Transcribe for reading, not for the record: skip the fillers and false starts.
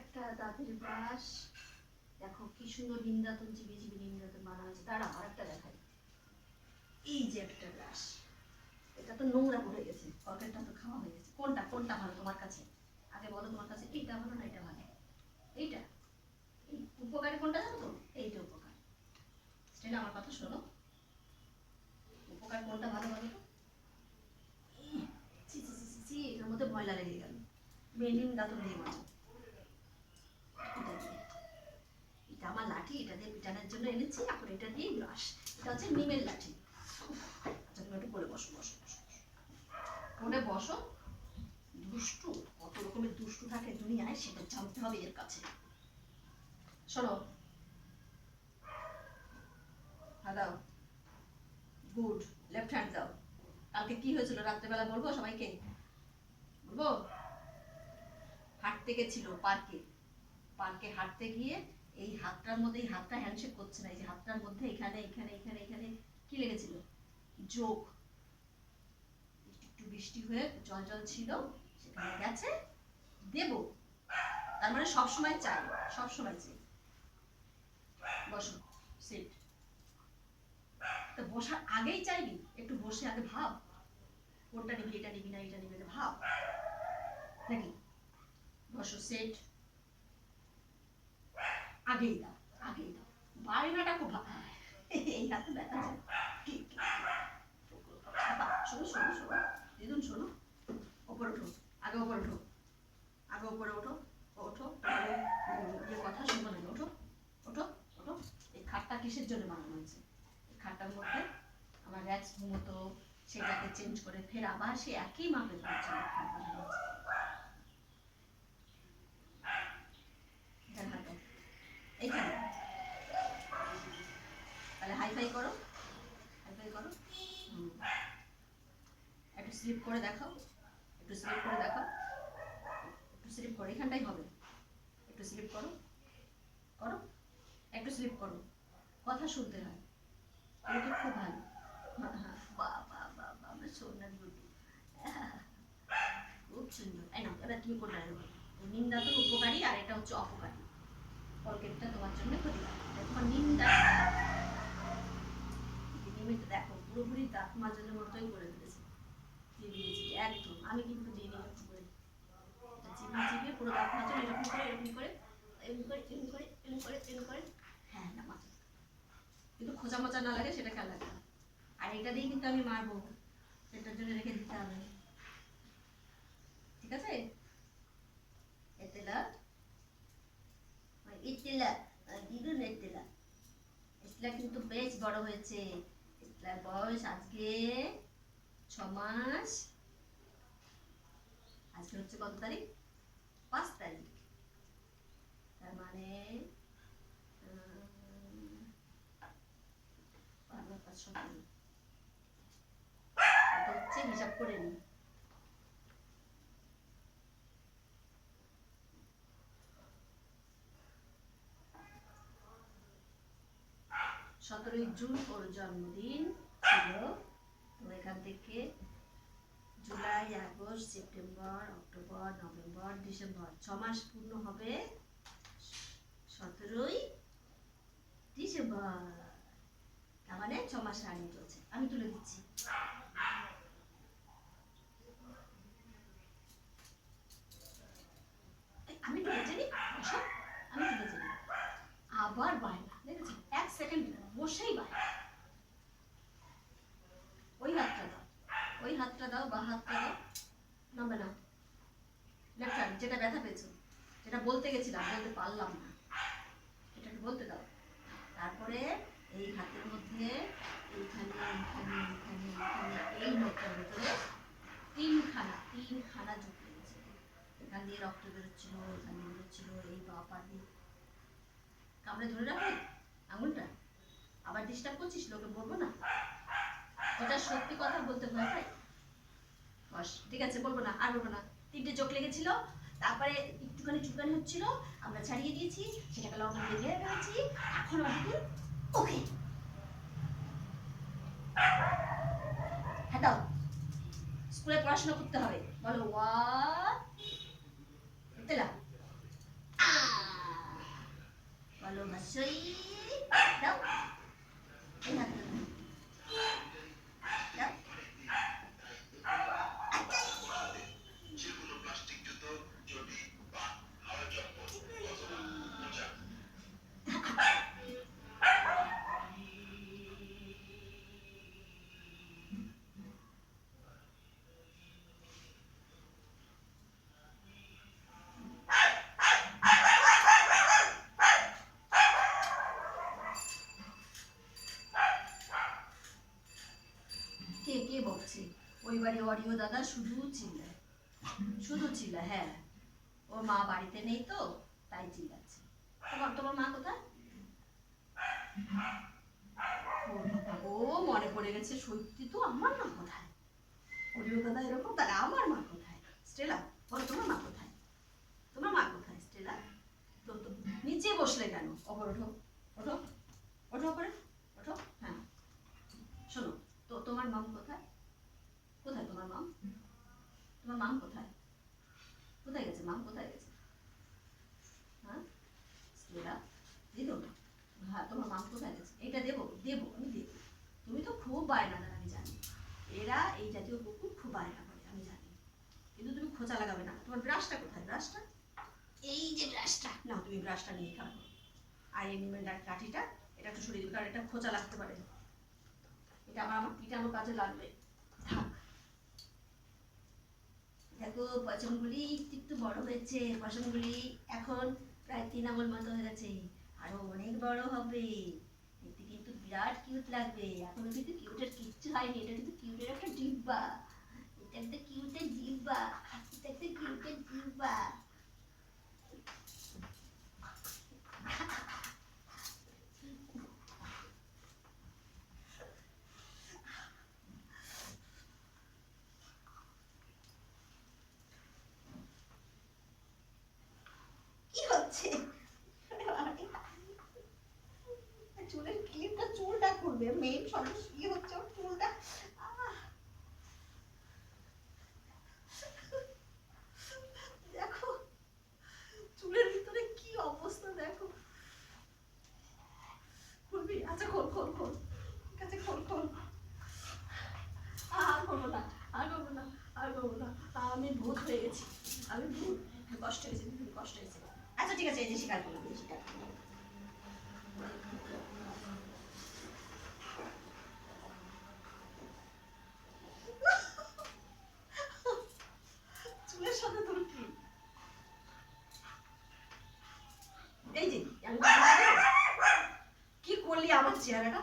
একটা দাঁতের ব্রাশ, দেখো কি সুন্দর নিমদাতন, চিবি চিবি নিমদাতন বানা হয়েছে। দাঁড়া আর একটা দেখাই। এই যে একটা ব্রাশ, এটা তো নোংরা পড়ে গেছে, পকেটটা তো খাওয়া হয়ে গেছে। কোনটা কোনটা ভালো তোমার কাছে? আগে বলো তোমার কাছে এইটা ভালো না এটা ভালো? এইটা এই উপকারী কোনটা জানো তো? এইটা উপকার। সেটা আমার কথা শোনো, উপকার কোনটা ভালো বলো তো? ছি ছি ছি ছি ছি, এটার মধ্যে ময়লা লেগে গেল। মেনিম দাঁতন দিয়ে বানাও। এটা আমার লাঠি, এটা দিয়ে পিটানোর জন্য এনেছি। এখন এটা দিয়ে ব্রাশ, এটা হচ্ছে নিমের লাঠি। আচ্ছা তুমি একটু করে বসো বসো বসো, করে বসো। দুষ্টু, কত রকমের দুষ্টু থাকে দুনিয়ায়, সেটা জানতে হবে এর কাছে। শোনো, হ্যাঁ দাও, গুড, লেফট হ্যান্ড দাও। কালকে কি হয়েছিল রাত্রেবেলা বলবো সবাইকে? বলবো? হাঁটতে গেছিল পার্কে, পার্কে হাঁটতে গিয়ে এই হাতটার মধ্যে, এই হাতটা হ্যান্ডশেক করছে না, এই যে হাতটার মধ্যে এখানে এখানে এখানে এখানে কি লেগেছিল? যোগ। একটু বৃষ্টি হয়ে জল জল ছিল, সেখানে গেছে দেব। তার মানে সবসময় চাই, সবসময় চাই। বসো, সিট। তো বসার আগেই চাইবি, একটু বসে আগে ভাব কোনটা নিবি, এটা নিবি না এটা নিবি, ভাব নাকি? বসো, সেট। আগেই দাও, আগেই দাও। বায়নাটা খুব ভালো। এই হাতে ব্যথা যায়। শোনো শোনো শোনো দিদুন, শোনো। ওপরে ওঠো, আগে ওপরে ওঠো, আগে ওপরে ওঠো। ওঠো, ইয়ে কথা শুনবো না। ওঠো ওঠো ওঠো। এই খাটটা কিসের জন্য বানানো হয়েছে? এই খাটটার মধ্যে আমার র্যাক্স ঘুমোতো, সেটাকে চেঞ্জ করে ফের আবার সে একই মাপে খাট বানানো হয়েছে। এইখানে তাহলে হাইফাই করো, হাইফাই করো। একটু স্লিপ করে দেখাও, একটু স্লিপ করে দেখাও, একটু স্লিপ করো, এখানটাই হবে। একটু স্লিপ করো, করো, একটু স্লিপ করো। কথা শুনতে হয়, এটা খুব ভালো। বাবা বাবা আমার সোনার গুটি, খুব সুন্দর। এই নাও, এবার তুমি কোনটা নেবো? নিন্দা তো উপকারী আর এটা হচ্ছে অপকারী। কলকেটটা তোমার জন্য ক্ষতিকারক। তোমার নিন্দা নিয়মিত দেখো, পুরোপুরি দাঁত মাজানোর মতোই করে ফেলেছে। একদম আমি কিন্তু দিই নি এরকম করে, চিবিয়ে চিবিয়ে পুরো দাঁত মাজানো, এরকম করে এরকম করে এরকম করে এরকম করে এরকম করে এরকম করে। হ্যাঁ না মাথা, কিন্তু খোঁচা মোচা না লাগে সেটা খেয়াল রাখবে। আর এটা দিয়ে কিন্তু আমি মারবো, সেটার জন্য রেখে দিতে হবে, ঠিক আছে? এতেলা ইতেলা দিদুন, এতেলা ইসলা কিন্তু বেশ বড় হয়েছে। ইসলার বয়স আজকে 6 মাস। আজকে হচ্ছে কত তারিখ? 5 তারিখ। তার মানে 5 হচ্ছে, হিসাব করে নি। সতেরোই জুন ওর জন্মদিন ছিল। তো এখান থেকে July, August, September, October, November, December 6 মাস পূর্ণ হবে 17ই ডিসেম্বর। তার মানে 6 মাস রানিং চলছে। আমি তুলে দিচ্ছি। আমি তুলে জানি, আমি তুলে জানি। আবার বায়না দেখেছেন, 1 সেকেন্ড বসেই বায়না। ওই হাতটা দাও, ওই হাতটা দাও, বা হাতটা দাও। নামবে না, লেফট হ্যান্ড, যেটা ব্যথা পেয়েছো, যেটা বলতে গেছিলাম বলতে পারলাম না, এটা একটু বলতে দাও। তারপরে এই হাতের মধ্যে এইখানে এইখানে এইখানে এইখানে এই নোটটার ভিতরে তিনখানা জুট লেগেছে। এখান দিয়ে রক্ত বেরোচ্ছিল, এখান দিয়ে বেরোচ্ছিল, এই পা দিয়ে কামড়ে ধরে রাখে আঙুলটা। আবার ডিস্টার্ব করছিস, লোকে বলবো না, ওটা সত্যি কথা বলতে ভয় পাই। বস, ঠিক আছে, বলবো না, আর বলবো না। 3টে চোখ লেগেছিল, তারপরে একটুখানি চুলকানি হচ্ছিল, আমরা ছাড়িয়ে দিয়েছি, সেটাকে লবণ দিয়ে বের করেছি। এখন আমাদের ওকে হ্যাঁ, স্কুলে পড়াশোনা করতে হবে। বলো ওয়া তেলা এই অডিও দাদা শুধু চিল্লায়, শুধু চিল্লায়। হ্যাঁ, ওর মা বাড়িতে নেই তো তাই চিল্লাচ্ছে। তোমার মা কোথায়? ও মনে পড়ে গেছে, সত্যি তো আমার মা কোথায়? অডিও দাদা এরকম, তাহলে আমার মা কোথায়? স্টেলা বলো, তোমার মা কোথায়? তোমার মা কোথায় স্টেলা? তো নিচে বসলে কেন? ওপর ওঠো, ওঠো, ওঠো করে, ওঠো। হ্যাঁ, শোনো তো, তোমার মাম কোথায়? কোথায় তোমার মাম? তোমার মাম কোথায়? কোথায় গেছে মাম? কোথায় গেছে? হ্যাঁ স্টেলা, দিদো, হ্যাঁ তোমার মাম কোথায় গেছে? এটা দেবো, দেবো, আমি দেবো। তুমি তো খুব বায়নাদার, আমি জানি। এরা এই জাতীয় কুকুর খুব বায়না করে, আমি জানি। কিন্তু তুমি খোঁচা লাগাবে না। তোমার ব্রাশটা কোথায়? ব্রাশটা, এই যে ব্রাশটা, না তুমি ব্রাশটা নিয়ে খেলা করো। আর এই নিমের কাঠিটা, এটা একটু সরিয়ে দিবে, কারণ এটা খোঁচা লাগতে পারে। এটা আমার পিটানোর কাজে লাগবে। থাক। দেখো পছন্দগুলি একটু বড় হয়েছে, পছন্দগুলি এখন প্রায় 3 আঙুল মতো হয়ে গেছে, আরো অনেক বড় হবে। দেখতে কিন্তু বিরাট কিউট লাগবে। এখনো কিন্তু কিউটের কিচ্ছু হয়নি, এটা কিন্তু কিউটের একটা ডিব্বা। এটা একটা কিউটের ডিব্বা, এটা একটা কিউটের ডিব্বা। কি হচ্ছে? চুলের ক্লিপটা, চুলটা করবে, মেইন সমস্যা কি হচ্ছে ওর চুলটা। দেখো চুলের ভিতরে কি অবস্থা, দেখো। খুলবি? আচ্ছা খোল, খোল, খোল, ঠিক আছে খোল, খোল। আর করবো না, আর করবো না, আর করবো না। আমি ভূত হয়ে গেছি, আমি ভূত। কষ্ট হয়েছে, ভীষণ কষ্ট হয়েছে। আচ্ছা ঠিক আছে, এই যে স্বীকার করলাম, স্বীকার করলাম। চুলের সাথে তোর কি? এই যে আমি কি করলি আমার চেহারাটা?